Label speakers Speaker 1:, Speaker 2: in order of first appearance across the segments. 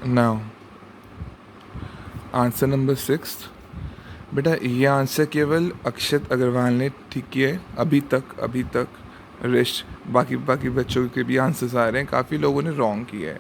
Speaker 1: Now answer number 6। बेटा ये answer केवल अक्षत अग्रवाल ने ठीक किया है अभी तक रेस्ट बाकी बच्चों के भी आंसर्स आ रहे हैं, काफ़ी लोगों ने रॉन्ग किया है।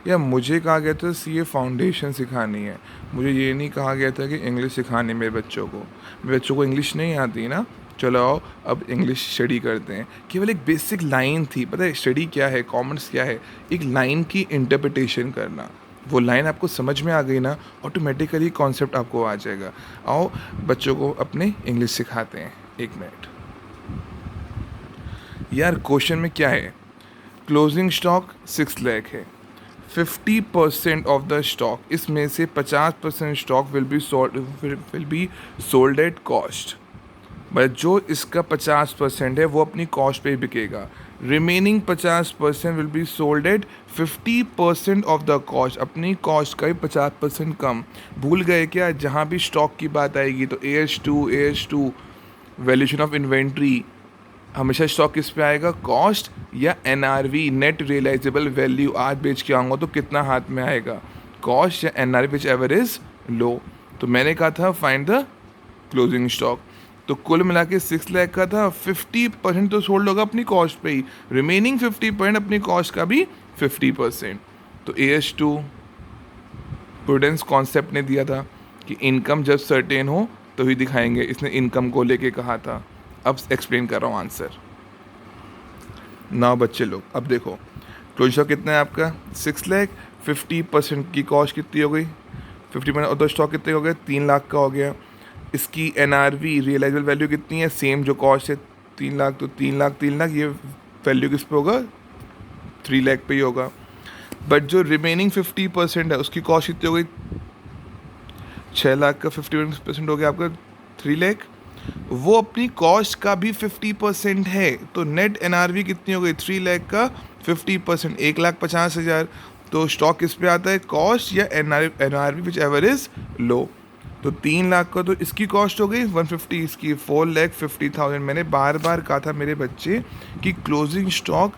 Speaker 1: या मुझे कहा गया था सीए फाउंडेशन सिखानी है, मुझे ये नहीं कहा गया था कि इंग्लिश सिखानी है मेरे बच्चों को इंग्लिश नहीं आती ना। चलो आओ अब इंग्लिश स्टडी करते हैं। केवल एक बेसिक लाइन थी, पता है स्टडी क्या है, कॉमर्स क्या है, एक लाइन की इंटरप्रिटेशन करना। वो लाइन आपको समझ में आ गई ना, ऑटोमेटिकली कॉन्सेप्ट आपको आ जाएगा। आओ बच्चों को अपने इंग्लिश सिखाते हैं। 1 मिनट यार, क्वेश्चन में क्या है, क्लोजिंग स्टॉक 6 लाख है, 50% ऑफ द स्टॉक, इसमें से 50% stock will be sold at cost, but जो इसका 50% है वो अपनी कॉस्ट पे ही बिकेगा। Remaining 50% will be sold at 50% of the cost, अपनी कॉस्ट का ही 50% कम। भूल गए क्या, जहाँ भी स्टॉक की बात आएगी तो AS2 वैल्यूएशन ऑफ इन्वेंट्री, हमेशा स्टॉक किस पे आएगा, कॉस्ट या NRV नेट रियलाइजेबल वैल्यू। आज बेच के आऊँगा तो कितना हाथ में आएगा, कॉस्ट या NRV which ever is low. तो मैंने कहा था फाइंड द क्लोजिंग स्टॉक, तो कुल मिला के 6 लाख का था, 50% तो सोल्ड होगा अपनी कॉस्ट पे ही, रिमेनिंग 50% अपनी कॉस्ट का भी 50%। तो AS2 प्रूडेंस कॉन्सेप्ट ने दिया था कि इनकम जब सर्टेन हो तो ही दिखाएंगे, इसने इनकम को लेके कहा था। अब एक्सप्लेन कर रहा हूँ आंसर। ना बच्चे लोग अब देखो, क्लोजर कितना है आपका 6 लाख, 50% की कॉस्ट कितनी हो गई, 50% और तो स्टॉक कितने हो गए, 3 लाख का हो गया। इसकी NRV रियलाइजेबल वैल्यू कितनी है, सेम जो कॉस्ट है 3 लाख, तो 3 लाख ये वैल्यू किस पे होगा, 3 लाख पे ही होगा। बट जो रिमेनिंग 50% है उसकी कॉस्ट कितनी हो गई, 6 लाख का 50% हो गया आपका 3 लाख, वो अपनी कॉस्ट का भी 50% है। तो नेट NRV कितनी हो गई, 3 लाख का 50%, 1,50,000। तो स्टॉक किस पे आता है, कॉस्ट या NRV which ever is low. तो 3 लाख का तो इसकी कॉस्ट हो गई 150, इसकी 4,50,000। मैंने बार बार कहा था मेरे बच्चे कि क्लोजिंग स्टॉक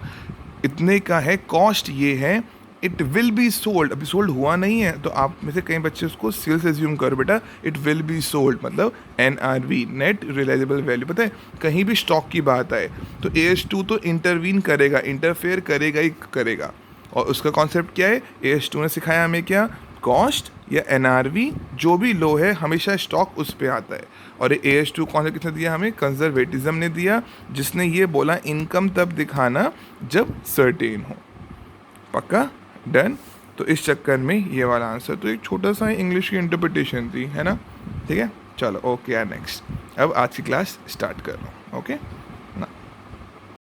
Speaker 1: इतने का है, कॉस्ट ये है, इट विल बी सोल्ड, अभी सोल्ड हुआ नहीं है। तो आप में से कई बच्चे उसको सेल्स एज्यूम करो बेटा, इट विल बी सोल्ड मतलब NRV नेट रियलाइजेबल वैल्यू। पता है कहीं भी स्टॉक की बात आए तो AS2 तो इंटरवीन करेगा, इंटरफेयर करेगा ही करेगा। और उसका कॉन्सेप्ट क्या है, AS2 ने सिखाया हमें क्या, कॉस्ट या NRV जो भी लो है हमेशा स्टॉक उस पे आता है। और ये AS2 कॉन्सेप्ट किसने दिया हमें, कंजर्वेटिज्म ने दिया, जिसने ये बोला इनकम तब दिखाना जब सर्टेन हो। पक्का, डन। तो इस चक्कर में ये वाला आंसर, तो एक छोटा सा इंग्लिश की इंटरप्रिटेशन थी, है ना। ठीक है, चलो ओके यार, नेक्स्ट अब आज की क्लास स्टार्ट कर रहा हूँ। ओके।